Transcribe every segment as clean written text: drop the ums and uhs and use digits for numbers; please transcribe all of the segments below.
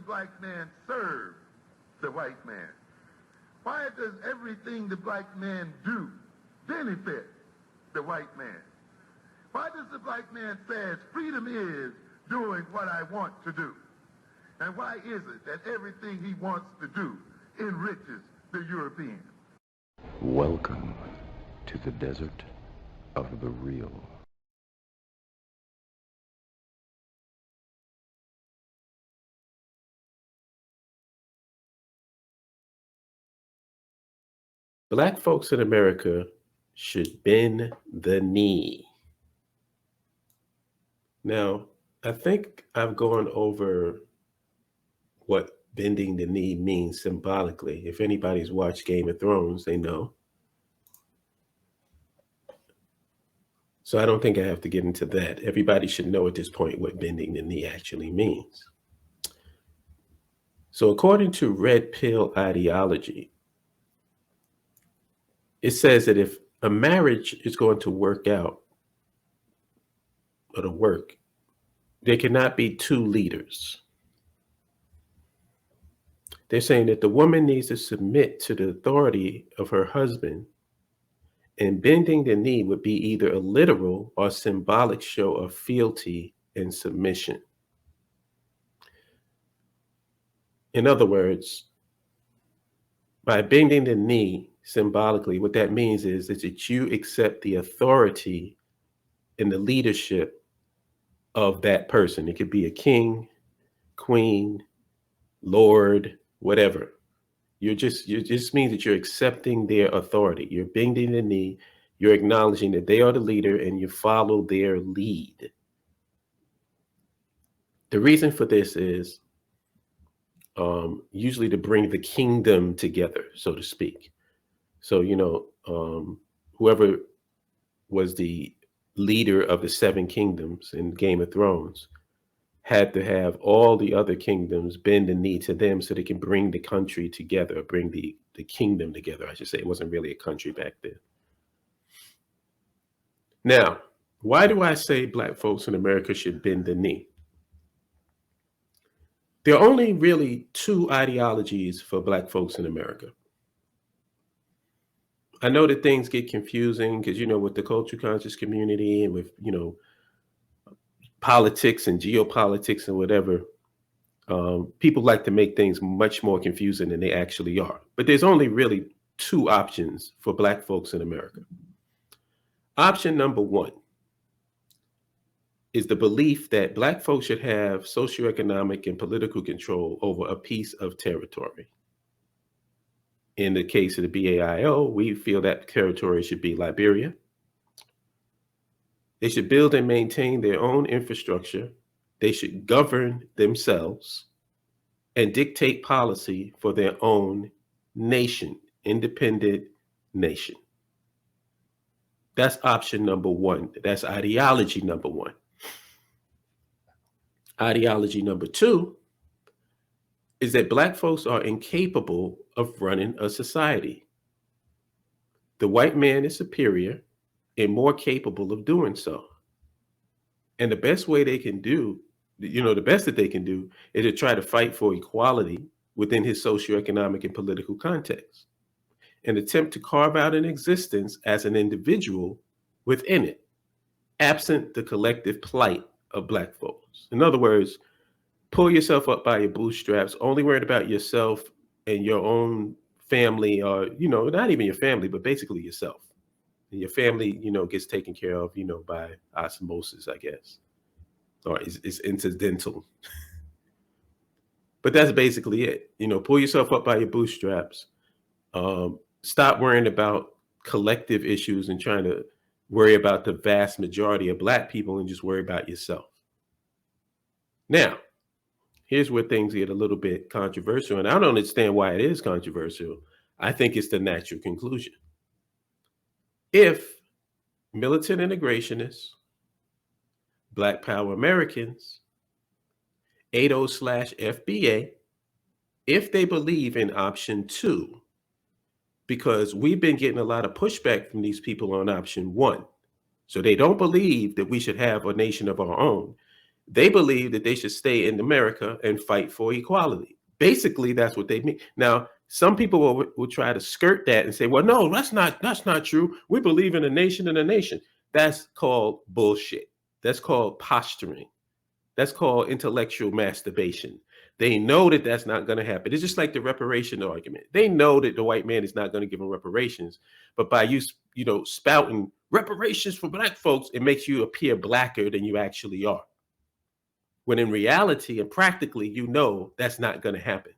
black man serve the white man? Why does everything the black man do benefit the white man? Why does the black man say freedom is doing what I want to do? And why is it that everything he wants to do enriches the European? Welcome to the desert of the real. Black folks in America should bend the knee. Now, I think I've gone over what bending the knee means symbolically. If anybody's watched Game of Thrones, they know. So I don't think I have to get into that. Everybody should know at this point what bending the knee actually means. So according to red pill ideology, it says that if a marriage is going to work out or to work, there cannot be two leaders. They're saying that the woman needs to submit to the authority of her husband, and bending the knee would be either a literal or symbolic show of fealty and submission. In other words, by bending the knee symbolically, what that means is that you accept the authority and the leadership of that person. It could be a king, queen, lord, whatever. It just means that you're accepting their authority. You're bending the knee. You're acknowledging that they are the leader and you follow their lead. The reason for this is usually to bring the kingdom together, so to speak. So, whoever was the leader of the seven kingdoms in Game of Thrones had to have all the other kingdoms bend the knee to them so they can bring the country together, bring the kingdom together, I should say. It wasn't really a country back then. Now, why do I say black folks in America should bend the knee? There are only really two ideologies for black folks in America. I know that things get confusing because, with the culture conscious community and with, politics and geopolitics and whatever, people like to make things much more confusing than they actually are. But there's only really two options for black folks in America. Option number one is the belief that black folks should have socioeconomic and political control over a piece of territory. In the case of the BAIO, we feel that territory should be Liberia. They should build and maintain their own infrastructure. They should govern themselves and dictate policy for their own nation, independent nation. That's option number one. That's ideology number one. Ideology number two is that black folks are incapable of running a society. The white man is superior and more capable of doing so. And the best way they can do, the best that they can do is to try to fight for equality within his socioeconomic and political context, and attempt to carve out an existence as an individual within it, absent the collective plight of black folks. In other words, pull yourself up by your bootstraps, only worried about yourself and your own family, or, not even your family, but basically yourself. And your family, gets taken care of, by osmosis, I guess, or it's incidental. But that's basically it. Pull yourself up by your bootstraps. Stop worrying about collective issues and trying to worry about the vast majority of black people and just worry about yourself. Now, here's where things get a little bit controversial, and I don't understand why it is controversial. I think it's the natural conclusion. If militant integrationists, Black Power Americans, ADO/FBA, if they believe in option two, because we've been getting a lot of pushback from these people on option one. So they don't believe that we should have a nation of our own. They believe that they should stay in America and fight for equality. Basically, that's what they mean. Now, some people will try to skirt that and say, well, no, that's not true. We believe in a nation and a nation. That's called bullshit. That's called posturing. That's called intellectual masturbation. They know that that's not going to happen. It's just like the reparation argument. They know that the white man is not going to give them reparations, but by you spouting reparations for black folks, it makes you appear blacker than you actually are. When in reality and practically, you know that's not going to happen.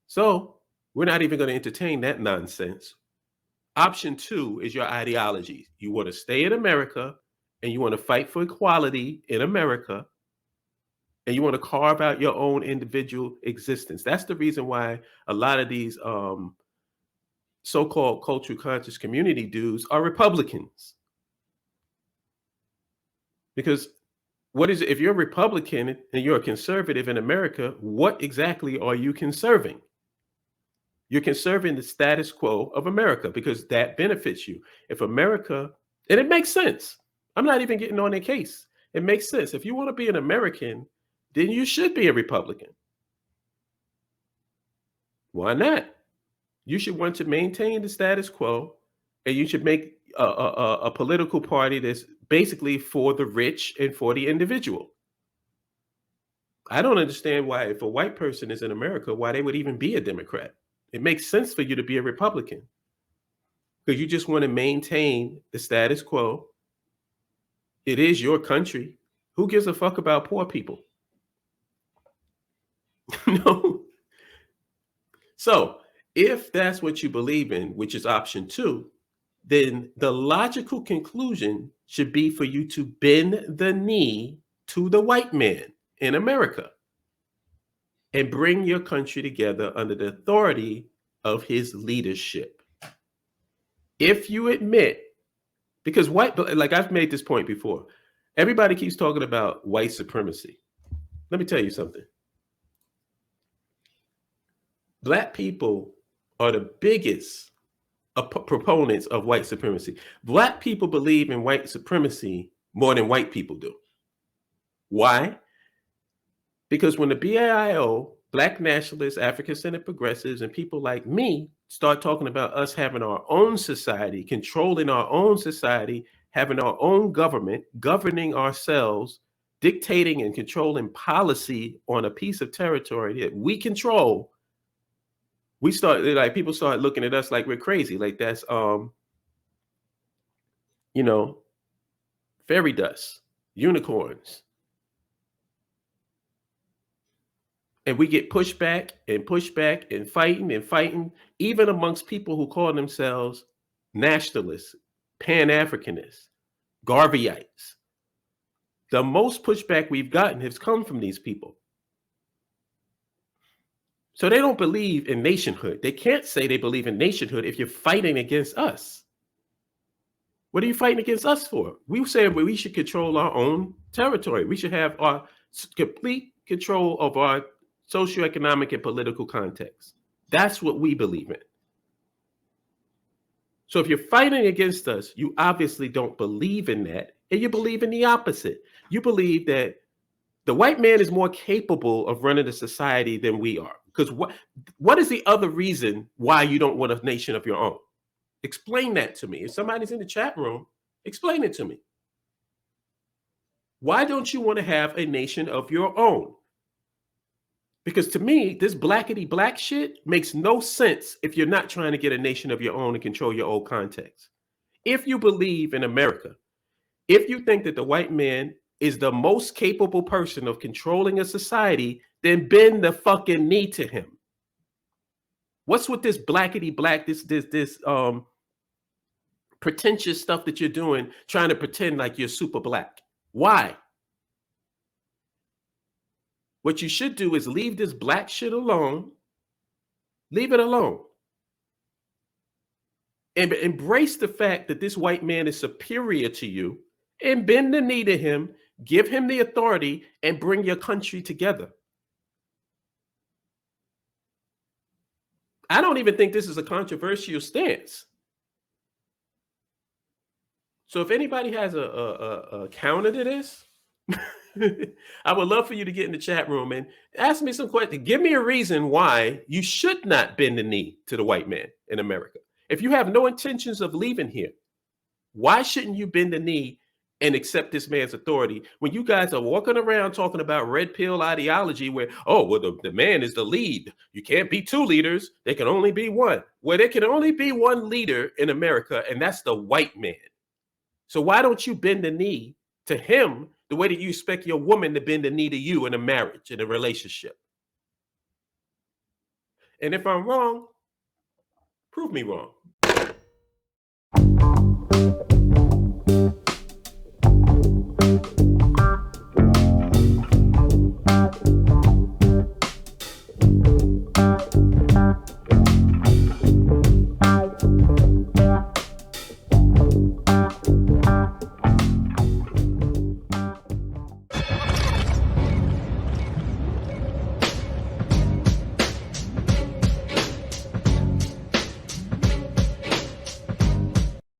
So we're not even going to entertain that nonsense. Option 2 is your ideology. You want to stay in America and you want to fight for equality in America, and you want to carve out your own individual existence. That's the reason why a lot of these so-called cultural conscious community dudes are Republicans. Because what is it? If you're a Republican and you're a conservative in America, what exactly are you conserving? You're conserving the status quo of America because that benefits you. If America, and it makes sense. I'm not even getting on their case. It makes sense. If you want to be an American, then you should be a Republican. Why not? You should want to maintain the status quo, and you should make a political party that's basically for the rich and for the individual. I don't understand why, if a white person is in America, why they would even be a Democrat. It makes sense for you to be a Republican because you just want to maintain the status quo. It is your country. Who gives a fuck about poor people? No. So if that's what you believe in, which is option 2, then the logical conclusion should be for you to bend the knee to the white man in America and bring your country together under the authority of his leadership. If you admit, because like I've made this point before, everybody keeps talking about white supremacy. Let me tell you something. Black people are the biggest proponents of white supremacy. Black people believe in white supremacy more than white people do. Why? Because when the BAIO, Black nationalists, African-centered progressives, and people like me start talking about us having our own society, controlling our own society, having our own government, governing ourselves, dictating and controlling policy on a piece of territory that we control, people start looking at us like we're crazy, like that's fairy dust, unicorns. And we get pushed back and fighting, even amongst people who call themselves nationalists, Pan-Africanists, Garveyites. The most pushback we've gotten has come from these people. So they don't believe in nationhood. They can't say they believe in nationhood if you're fighting against us. What are you fighting against us for? We say we should control our own territory. We should have our complete control of our socioeconomic and political context. That's what we believe in. So if you're fighting against us, you obviously don't believe in that, and you believe in the opposite. You believe that the white man is more capable of running a society than we are. Because what is the other reason why you don't want a nation of your own? Explain that to me. If somebody's in the chat room, explain it to me. Why don't you want to have a nation of your own? Because to me, this blackity black shit makes no sense if you're not trying to get a nation of your own and control your own context. If you believe in America, if you think that the white man is the most capable person of controlling a society, then bend the fucking knee to him. What's with this blackity black, this pretentious stuff that you're doing, trying to pretend like you're super black? Why? What you should do is leave this black shit alone. Leave it alone. And embrace the fact that this white man is superior to you, and bend the knee to him, give him the authority, and bring your country together. I don't even think this is a controversial stance. So if anybody has a counter to this, I would love for you to get in the chat room and ask me some questions. Give me a reason why you should not bend the knee to the white man in America. If you have no intentions of leaving here, why shouldn't you bend the knee and accept this man's authority when you guys are walking around talking about red pill ideology where, oh, well, the man is the lead. You can't be two leaders. There can only be one. Well, there can only be one leader in America, and that's the white man. So why don't you bend the knee to him the way that you expect your woman to bend the knee to you in a marriage, in a relationship? And if I'm wrong, prove me wrong.